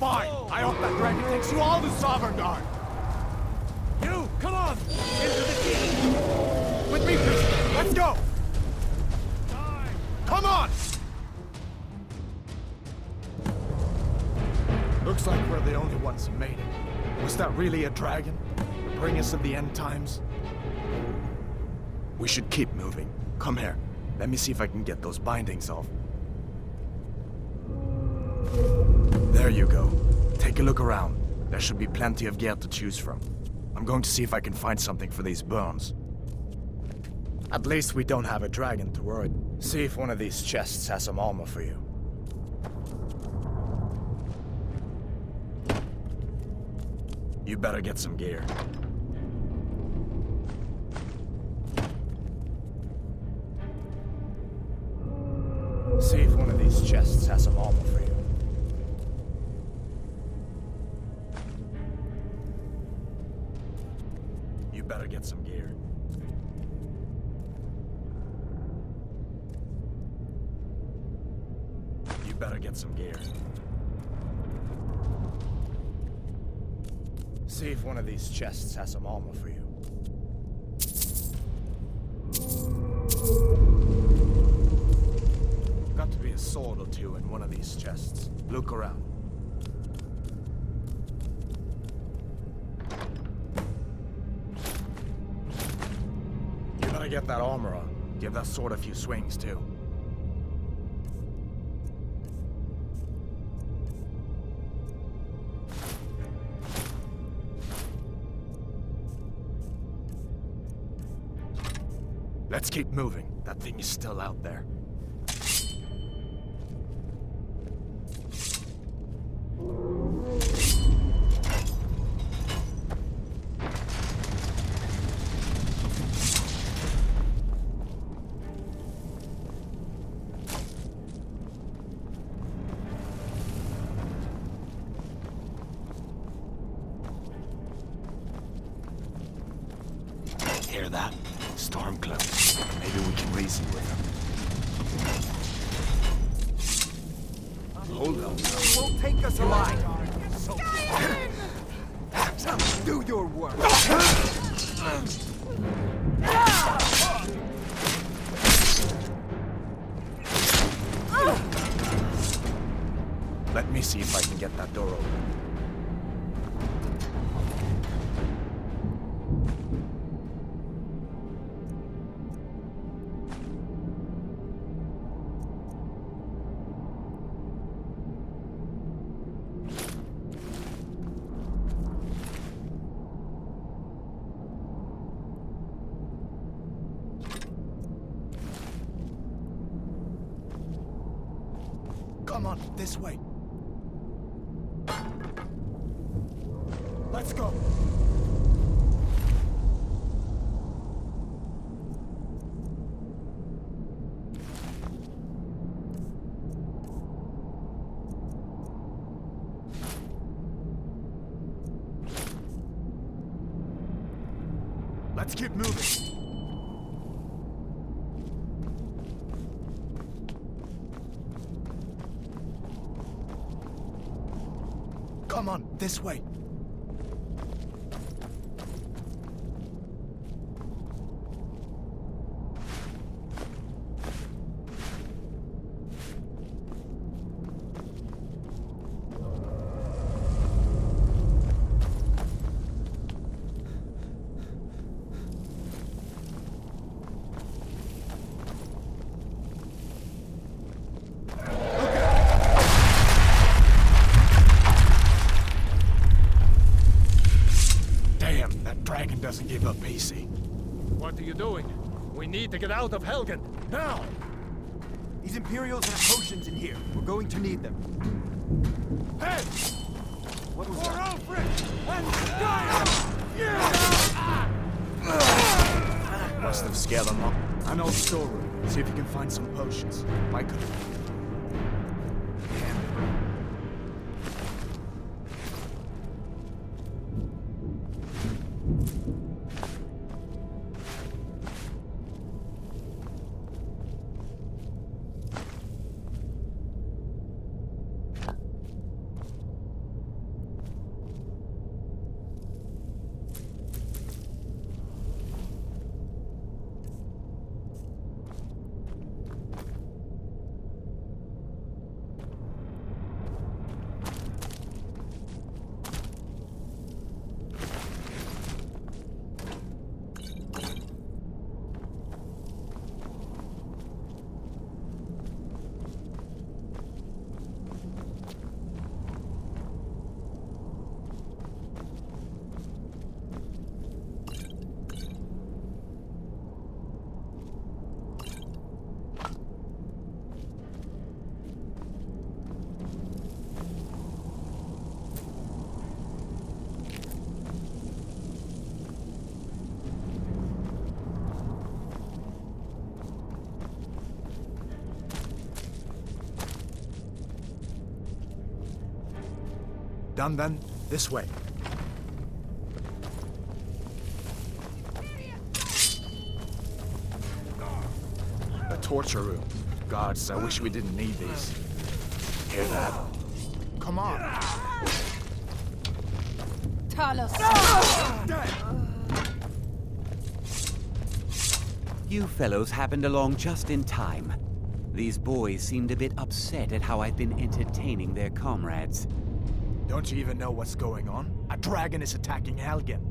Fine! I hope that dragon takes you all to Sovereign Guard! You, come on! Into the team! With me, prisoner! Let's go! Come on! Looks like we're the only ones who made it. Was that really a dragon? Bring us of the end times? We should keep moving. Come here. Let me see if I can get those bindings off. There you go. Take a look around. There should be plenty of gear to choose from. I'm going to see if I can find something for these burns. At least we don't have a dragon to worry. See if one of these chests has some armor for you. You better get some gear. See if one of these chests has some armor for you. You better get some gear. You better get some gear. See if one of these chests has some armor for you. Got to be a sword or two in one of these chests. Look around. You better get that armor on. Give that sword a few swings too. Let's keep moving. That thing is still out there. Hear that? Storm clouds. Maybe we can reason with them. Hold on. It won't take us alive. Do your work. Let me see if I can get that door open. Come on, this way. Let's go. Let's keep moving. Come on, this way. Dragon doesn't give up easy. What are you doing? We need to get out of Helgen, now! These Imperials have potions in here. We're going to need them. Hey! What was For that? Alfred and Gaia! Must have scared them off. An old storeroom. See if you can find some potions. Might could. Done then? This way. The torture room. Gods, I wish we didn't need these. Hear that? Come on. Talos. You fellows happened along just in time. These boys seemed a bit upset at how I've been entertaining their comrades. Don't you even know what's going on? A dragon is attacking Helgen.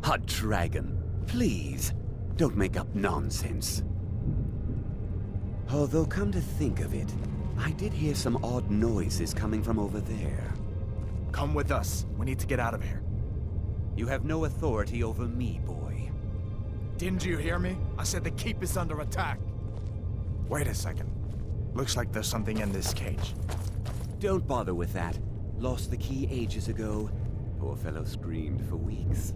A dragon. Please, don't make up nonsense. Although, come to think of it, I did hear some odd noises coming from over there. Come with us. We need to get out of here. You have no authority over me, boy. Didn't you hear me? I said the keep is under attack. Wait a second. Looks like there's something in this cage. Don't bother with that. Lost the key ages ago. Poor fellow screamed for weeks.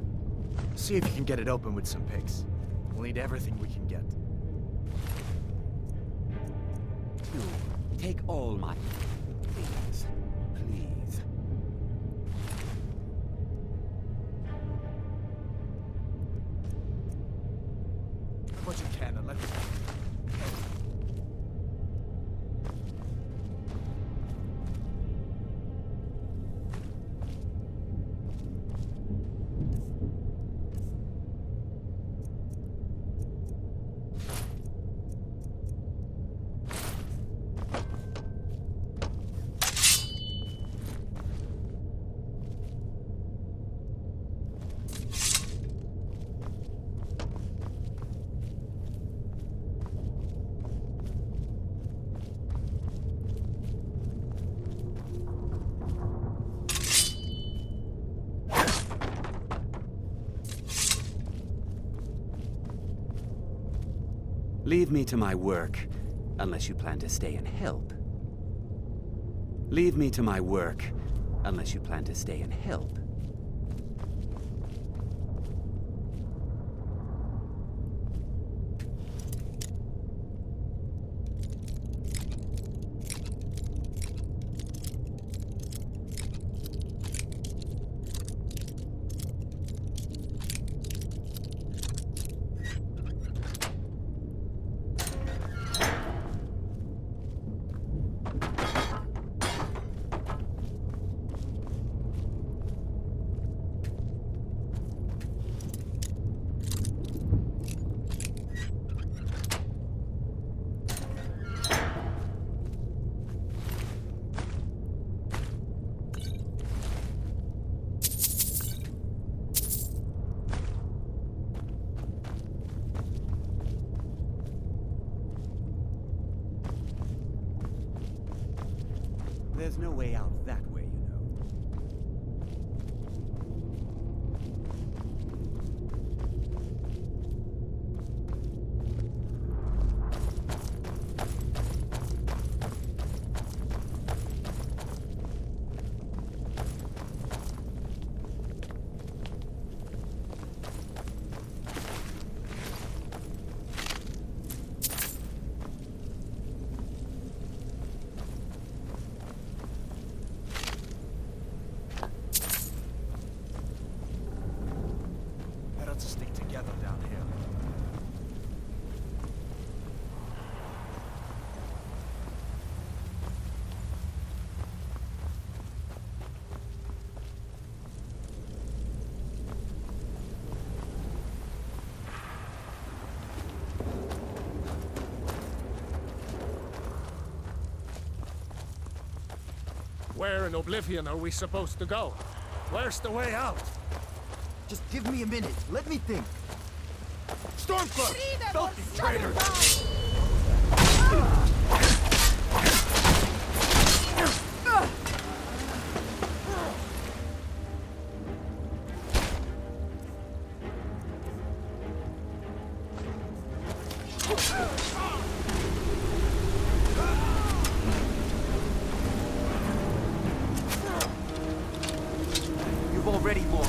See if you can get it open with some picks. We'll need everything we can get. No, take all my... Please. Please. What you can and let me... Leave me to my work, unless you plan to stay and help. Leave me to my work, unless you plan to stay and help. There's no way out that way, you know. Better to stick together down here. Where in Oblivion are we supposed to go? Where's the way out? Just give me a minute. Let me think. Stormcloak! Filthy Traitor! traitors! You've already won.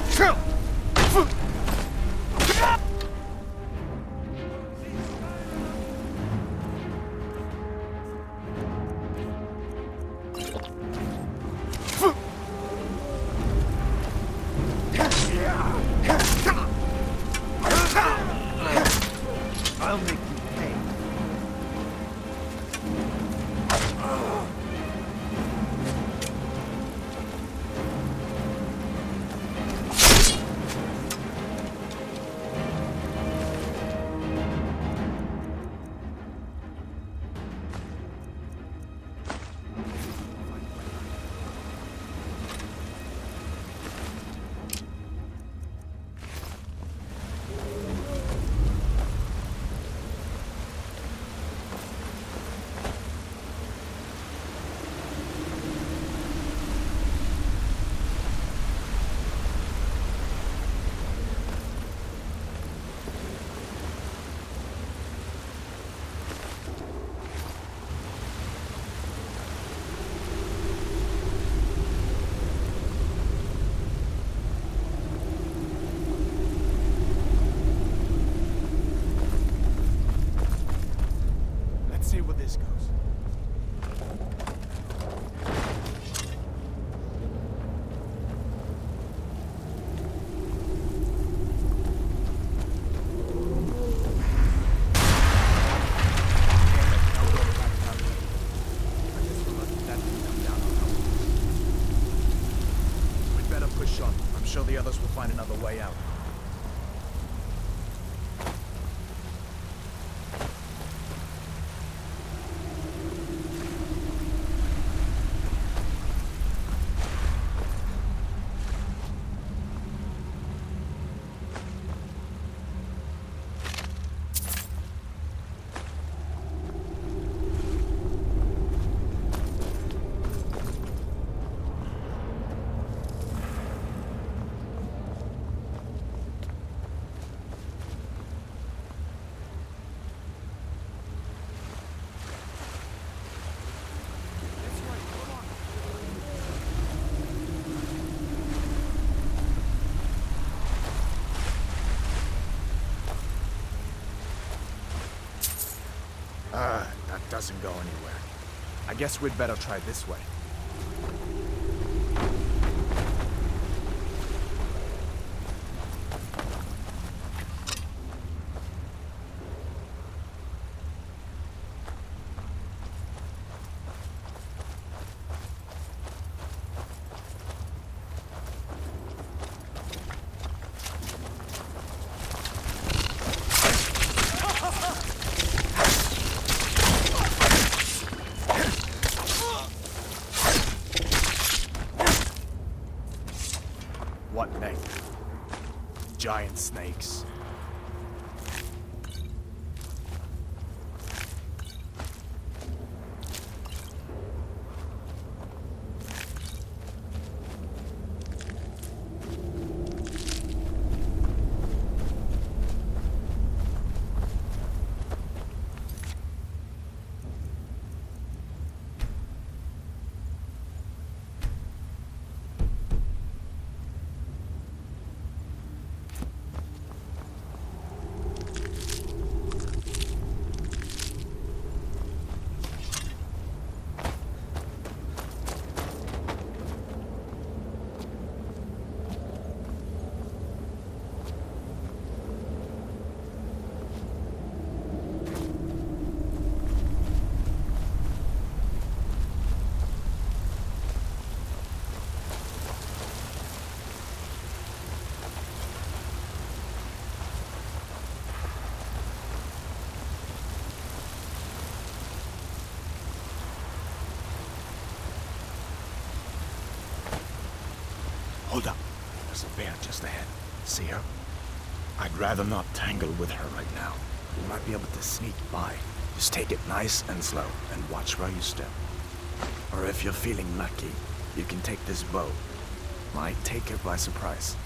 sure the others will find another way out. That doesn't go anywhere. I guess we'd better try this way. What next? Giant snakes. Hold up. There's a bear just ahead. See her? I'd rather not tangle with her right now. We might be able to sneak by. Just take it nice and slow, and watch where you step. Or if you're feeling lucky, you can take this bow. Might take her by surprise.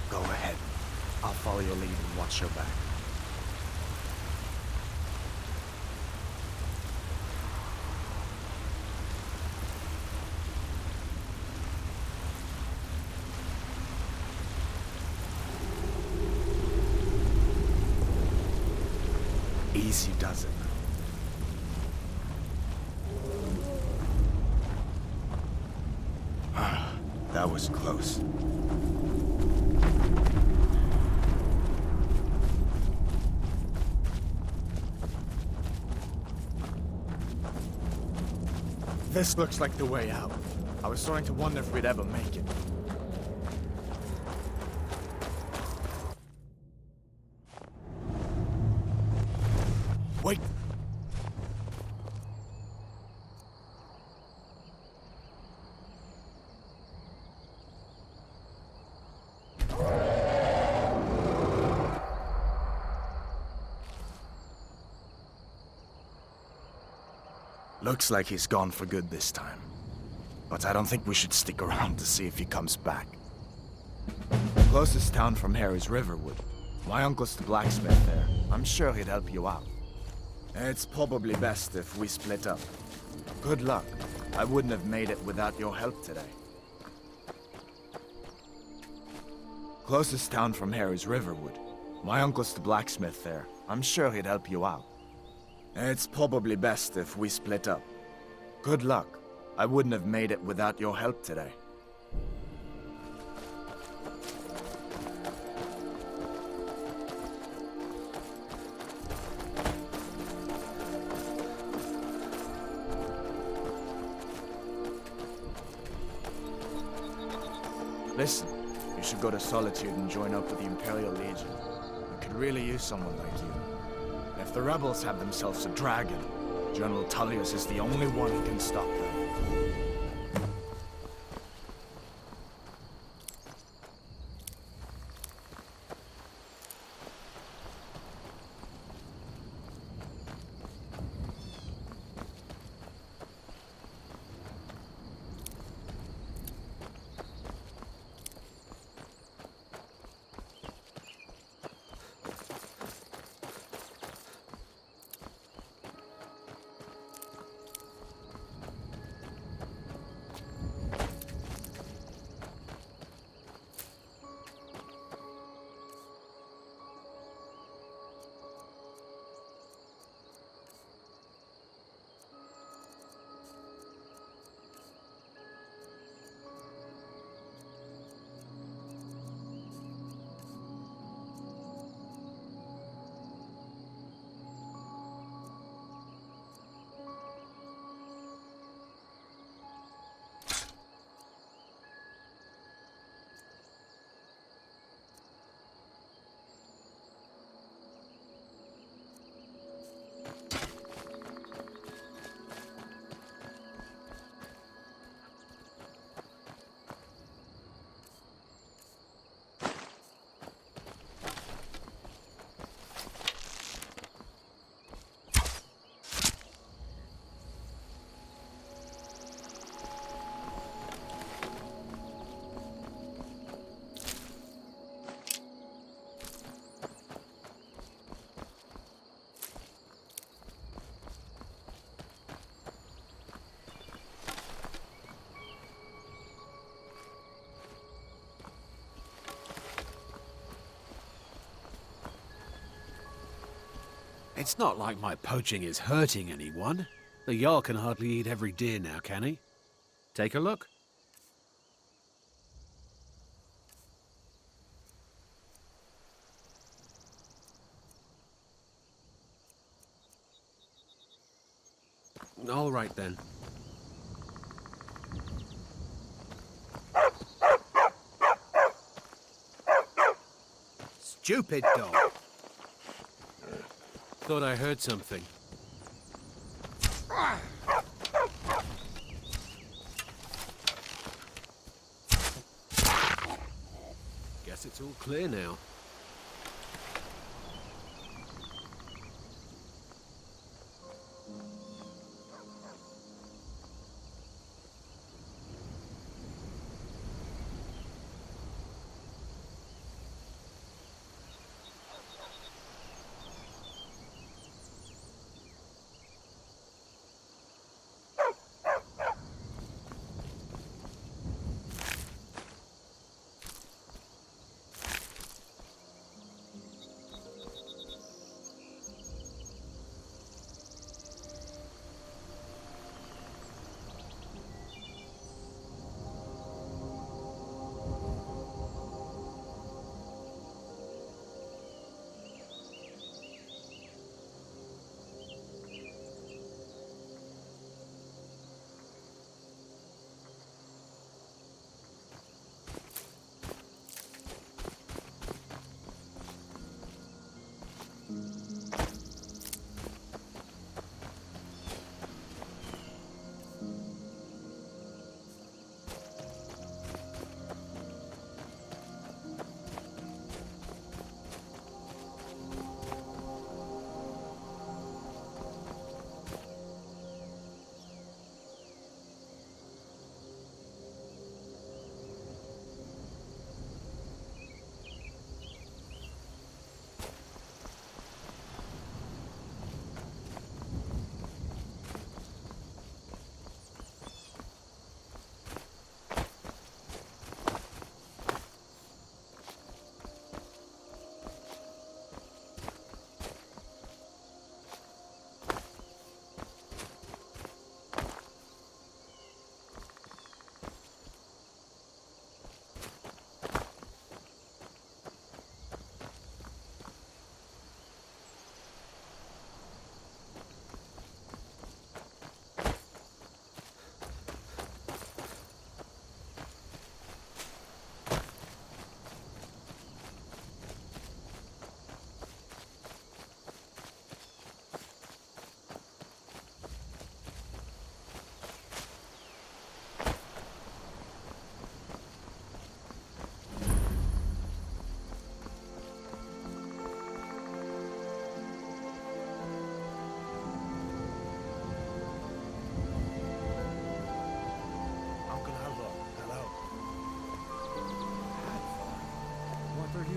Go ahead. I'll follow your lead and watch your back. Easy does it. That was close. This looks like the way out. I was starting to wonder if we'd ever make it. Wait! Looks like he's gone for good this time. But I don't think we should stick around to see if he comes back. The closest town from here is Riverwood. My uncle's the blacksmith there. I'm sure he'd help you out. It's probably best if we split up. Good luck. I wouldn't have made it without your help today. Closest town from here is Riverwood. My uncle's the blacksmith there. I'm sure he'd help you out. It's probably best if we split up. Good luck. I wouldn't have made it without your help today. Listen, You should go to Solitude and join up with the Imperial Legion. We could really use someone like you. And if the rebels have themselves a dragon, General Tullius is the only one who can stop them. It's not like my poaching is hurting anyone. The Jarl can hardly eat every deer now, can he? Take a look. All right, then. Stupid dog. Thought I heard something. Guess it's all clear now.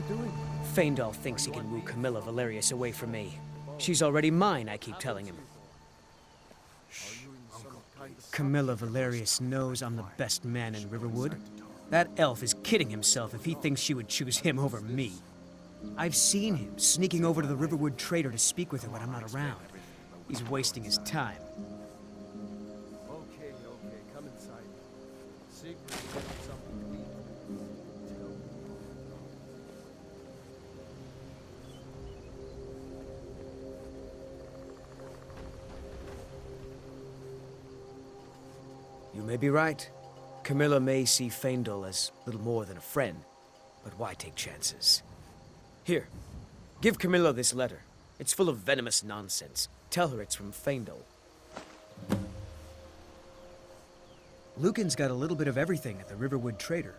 you doing? Faendal thinks he can woo Camilla Valerius away from me. She's already mine, I keep telling him. Camilla Valerius knows I'm the best man in Riverwood. That elf is kidding himself if he thinks she would choose him over me. I've seen him sneaking over to the Riverwood trader to speak with her when I'm not around. He's wasting his time. Okay, come inside. Sigrid wanted something to eat. Tell me. You may be right. Camilla may see Faendal as little more than a friend, but why take chances? Here, give Camilla this letter. It's full of venomous nonsense. Tell her it's from Faendal. Lucan's got a little bit of everything at the Riverwood Trader.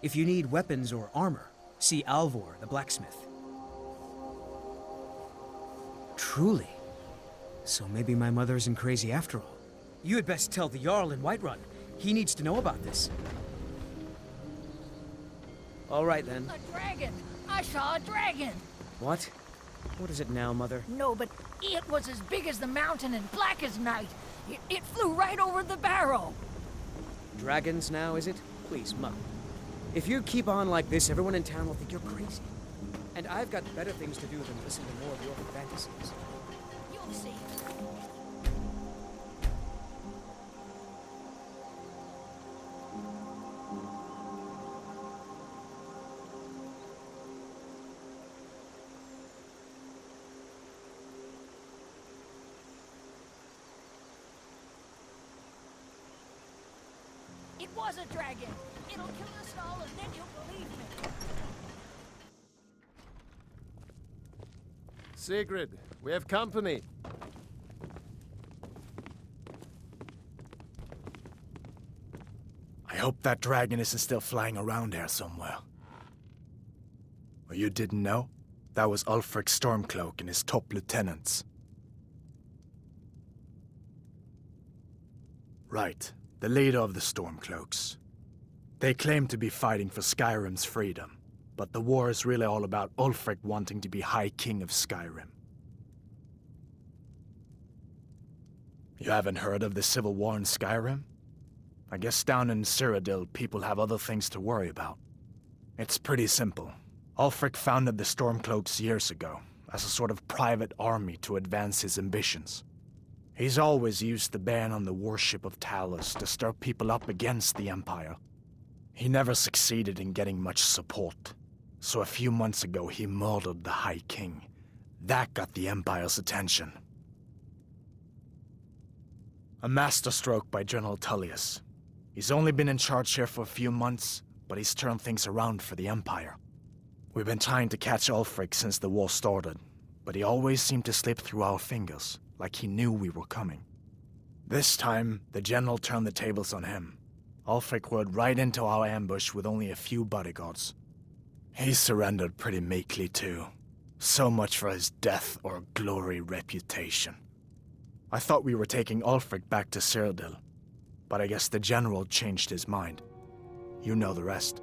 If you need weapons or armor, see Alvor, the blacksmith. Truly. So maybe my mother isn't crazy after all. You had best tell the Jarl in Whiterun. He needs to know about this. All right, then. A dragon! I saw a dragon! What? What is it now, Mother? No, but it was as big as the mountain and black as night. It flew right over the barrow. Dragons now, is it? Please, Mother. If you keep on like this, everyone in town will think you're crazy. And I've got better things to do than listen to more of your fantasies. You'll see. It was a dragon. It'll kill us all, and then you'll believe me. Sigrid, we have company. I hope that dragon isn't still flying around here somewhere. Well, you didn't know? That was Ulfric Stormcloak and his top lieutenants. Right. The leader of the Stormcloaks. They claim to be fighting for Skyrim's freedom, but the war is really all about Ulfric wanting to be High King of Skyrim. You haven't heard of the civil war in Skyrim? I guess down in Cyrodiil, people have other things to worry about. It's pretty simple. Ulfric founded the Stormcloaks years ago, as a sort of private army to advance his ambitions. He's always used the ban on the worship of Talos to stir people up against the Empire. He never succeeded in getting much support, so a few months ago he murdered the High King. That got the Empire's attention. A masterstroke by General Tullius. He's only been in charge here for a few months, but he's turned things around for the Empire. We've been trying to catch Ulfric since the war started, but he always seemed to slip through our fingers, like he knew we were coming. This time, the general turned the tables on him. Ulfric rode right into our ambush with only a few bodyguards. He surrendered pretty meekly too. So much for his death or glory reputation. I thought we were taking Ulfric back to Cyrodiil, but I guess the general changed his mind. You know the rest.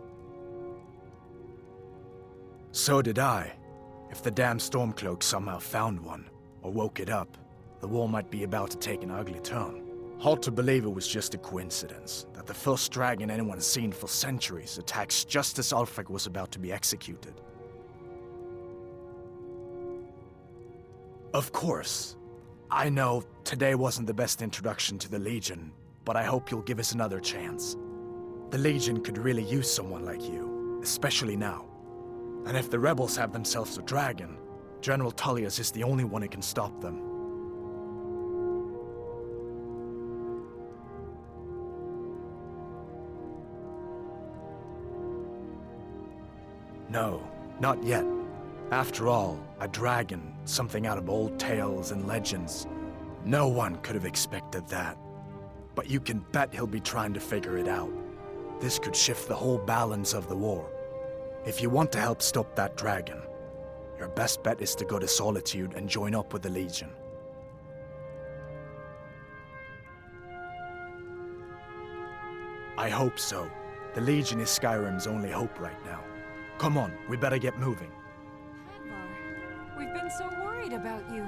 So did I. If the damn Stormcloak somehow found one, or woke it up, the war might be about to take an ugly turn. Hard to believe it was just a coincidence, that the first dragon anyone's seen for centuries attacks just as Ulfric was about to be executed. Of course. I know today wasn't the best introduction to the Legion, but I hope you'll give us another chance. The Legion could really use someone like you, especially now. And if the rebels have themselves a dragon, General Tullius is the only one who can stop them. No, not yet. After all, a dragon, something out of old tales and legends. No one could have expected that. But you can bet he'll be trying to figure it out. This could shift the whole balance of the war. If you want to help stop that dragon, your best bet is to go to Solitude and join up with the Legion. I hope so. The Legion is Skyrim's only hope right now. Come on, we better get moving. Hadvar, we've been so worried about you.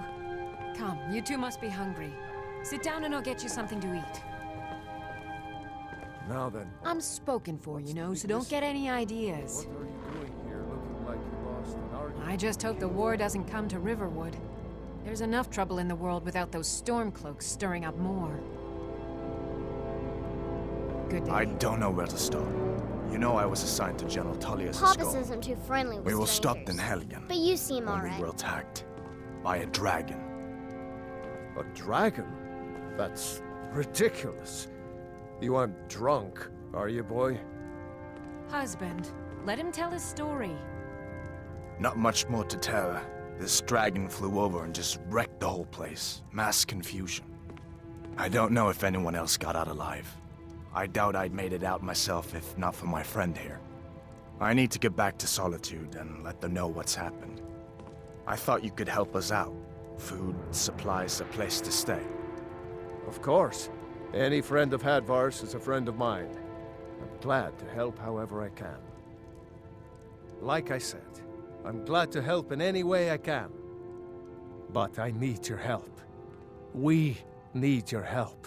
Come, you two must be hungry. Sit down and I'll get you something to eat. Now then, I'm spoken for, you know, so don't get any ideas. what are you doing here looking like you lost an argument? I just hope the war doesn't come to Riverwood. There's enough trouble in the world without those Stormcloaks stirring up more. Good day. I don't know where to start. You know I was assigned to General Tullius' Papa skull. isn't too friendly with We were strangers. stopped in Helgen But you seem when alright. we were attacked by a dragon. A dragon? That's ridiculous. You aren't drunk, are you, boy? Husband, let him tell his story. Not much more to tell. This dragon flew over and just wrecked the whole place. Mass confusion. I don't know if anyone else got out alive. I doubt I'd made it out myself if not for my friend here. I need to get back to Solitude and let them know what's happened. I thought you could help us out. Food, supplies, a place to stay. Of course. Any friend of Hadvar's is a friend of mine. I'm glad to help however I can. Like I said, I'm glad to help in any way I can. But I need your help. We need your help.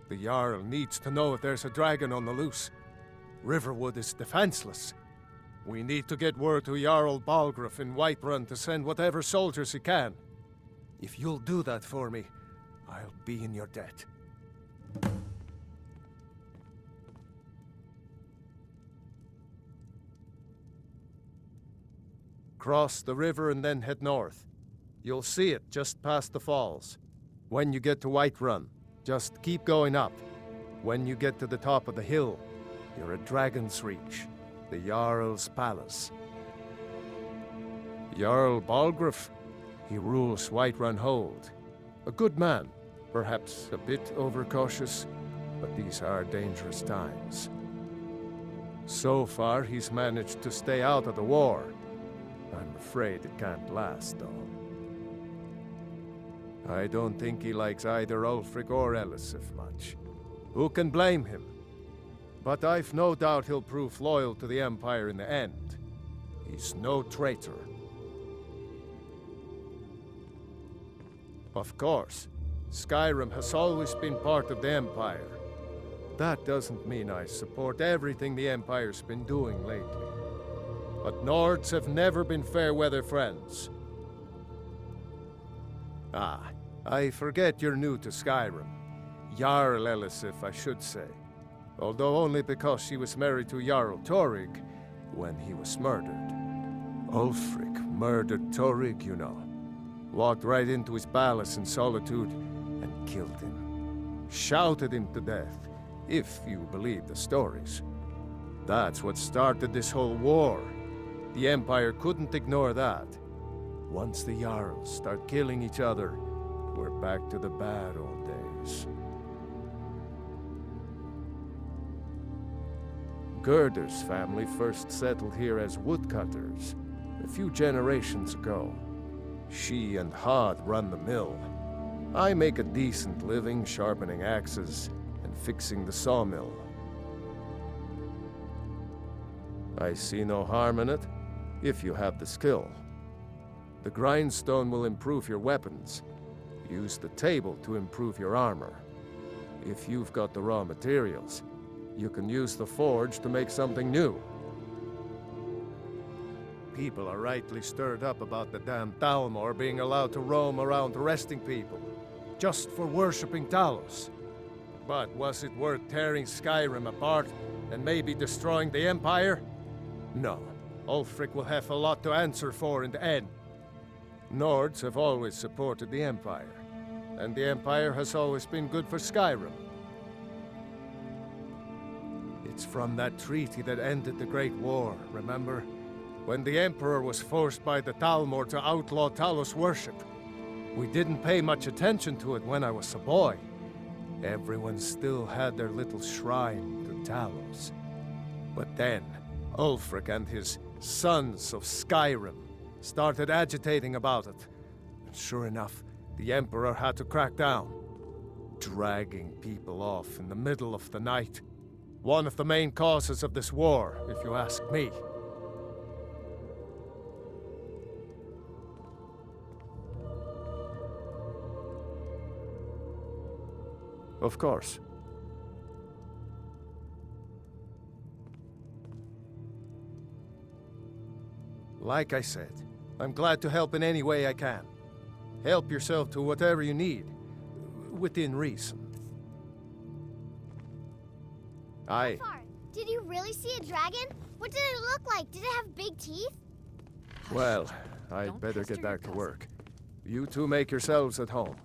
The Jarl needs to know if there's a dragon on the loose. Riverwood is defenseless. We need to get word to Jarl Balgruuf in Whiterun to send whatever soldiers he can. If you'll do that for me, I'll be in your debt. Cross the river and then head north. You'll see it just past the falls. When you get to Whiterun, just keep going up. When you get to the top of the hill, you're at Dragon's Reach, the Jarl's palace. Jarl Balgruuf, he rules Whiterun Hold. A good man, perhaps a bit overcautious, but these are dangerous times. So far, he's managed to stay out of the war. I'm afraid it can't last, though. I don't think he likes either Ulfric or Elisif much. Who can blame him? But I've no doubt he'll prove loyal to the Empire in the end. He's no traitor. Of course, Skyrim has always been part of the Empire. That doesn't mean I support everything the Empire's been doing lately. But Nords have never been fair-weather friends. Ah, I forget you're new to Skyrim. Jarl Elisif, I should say. Although only because she was married to Jarl Torygg when he was murdered. Ulfric murdered Torygg, you know. Walked right into his palace in Solitude and killed him. Shouted him to death, if you believe the stories. That's what started this whole war. The Empire couldn't ignore that. Once the Jarls start killing each other, we're back to the bad old days. Gerder's family first settled here as woodcutters a few generations ago. She and Hod run the mill. I make a decent living sharpening axes and fixing the sawmill. I see no harm in it, if you have the skill. The grindstone will improve your weapons. Use the table to improve your armor. If you've got the raw materials, you can use the forge to make something new. People are rightly stirred up about the damn Thalmor being allowed to roam around arresting people, just for worshipping Talos. But was it worth tearing Skyrim apart and maybe destroying the Empire? No. Ulfric will have a lot to answer for in the end. Nords have always supported the Empire, and the Empire has always been good for Skyrim. It's from that treaty that ended the Great War, remember? When the Emperor was forced by the Thalmor to outlaw Talos worship. We didn't pay much attention to it when I was a boy. everyone still had their little shrine to Talos. But then, Ulfric and his sons of Skyrim started agitating about it. And sure enough, the Emperor had to crack down, dragging people off in the middle of the night. One of the main causes of this war, if you ask me. Of course. Like I said, I'm glad to help in any way I can. Help yourself to whatever you need, within reason. Far. Did you really see a dragon? What did it look like? Did it have big teeth? Well, I'd better get back to work. You two make yourselves at home.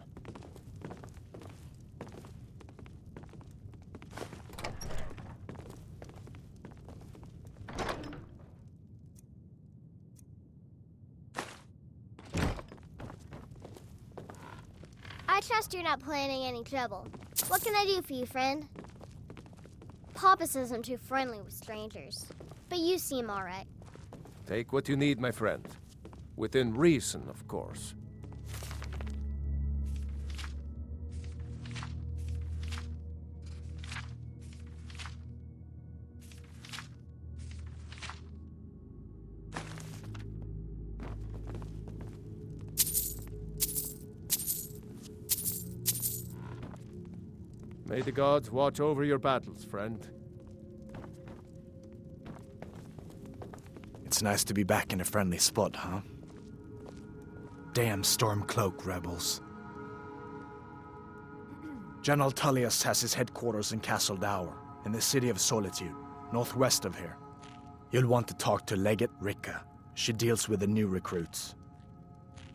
I trust you're not planning any trouble. What can I do for you, friend? Papas isn't too friendly with strangers, but you seem all right. Take what you need, my friend. Within reason, of course. May the gods watch over your battles, friend. It's nice to be back in a friendly spot, huh? Damn Stormcloak rebels. General Tullius has his headquarters in Castle Dower, in the city of Solitude, northwest of here. You'll want to talk to Legate Ricka. She deals with the new recruits.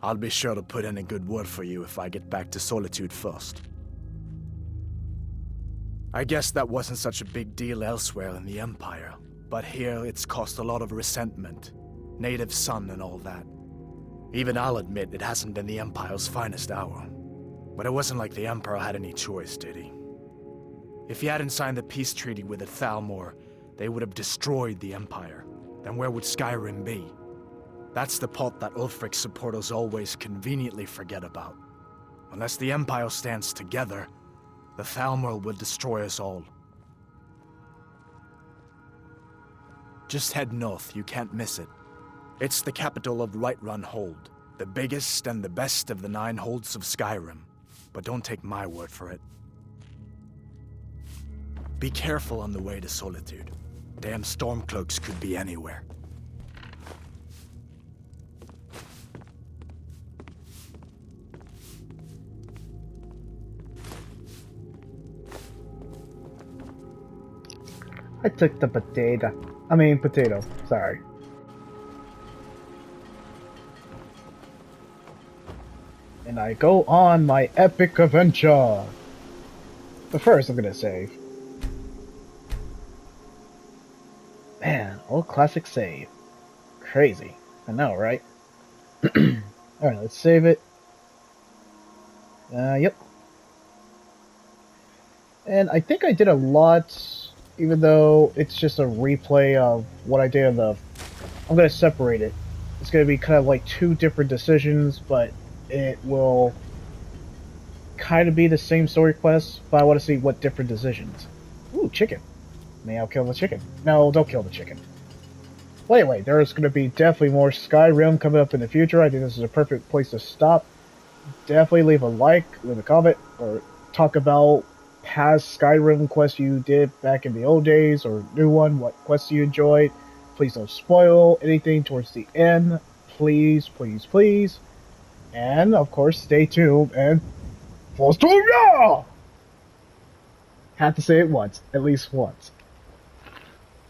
I'll be sure to put in a good word for you if I get back to Solitude first. I guess that wasn't such a big deal elsewhere in the Empire, but here it's caused a lot of resentment. Native son and all that. Even I'll admit it hasn't been the Empire's finest hour. But it wasn't like the Emperor had any choice, did he? If he hadn't signed the peace treaty with the Thalmor, they would have destroyed the Empire. Then where would Skyrim be? That's the part that Ulfric's supporters always conveniently forget about. Unless the Empire stands together, the Thalmor will destroy us all. Just head north, you can't miss it. It's the capital of Whiterun Hold, the biggest and the best of the 9 holds of Skyrim. But don't take my word for it. Be careful on the way to Solitude. Damn Stormcloaks could be anywhere. I took the potato, sorry. And I go on my epic adventure. But first, I'm gonna save. Man, old classic save. Crazy. I know, right? Alright, let's save it. Yep. And I think I did a lot, even though it's just a replay of what I did on the... I'm gonna separate it. It's gonna be kind of like 2 different decisions, but it will kind of be the same story quest, but I want to see what different decisions. Ooh, chicken. May I kill the chicken? No, don't kill the chicken. Well, anyway, there's going to be definitely more Skyrim coming up in the future. I think this is a perfect place to stop. Definitely leave a like, leave a comment, or talk about past Skyrim quests you did back in the old days, or new one, what quests you enjoyed. Please don't spoil anything towards the end. Please, please, please. And, of course, stay tuned and... Have to say it once. At least once.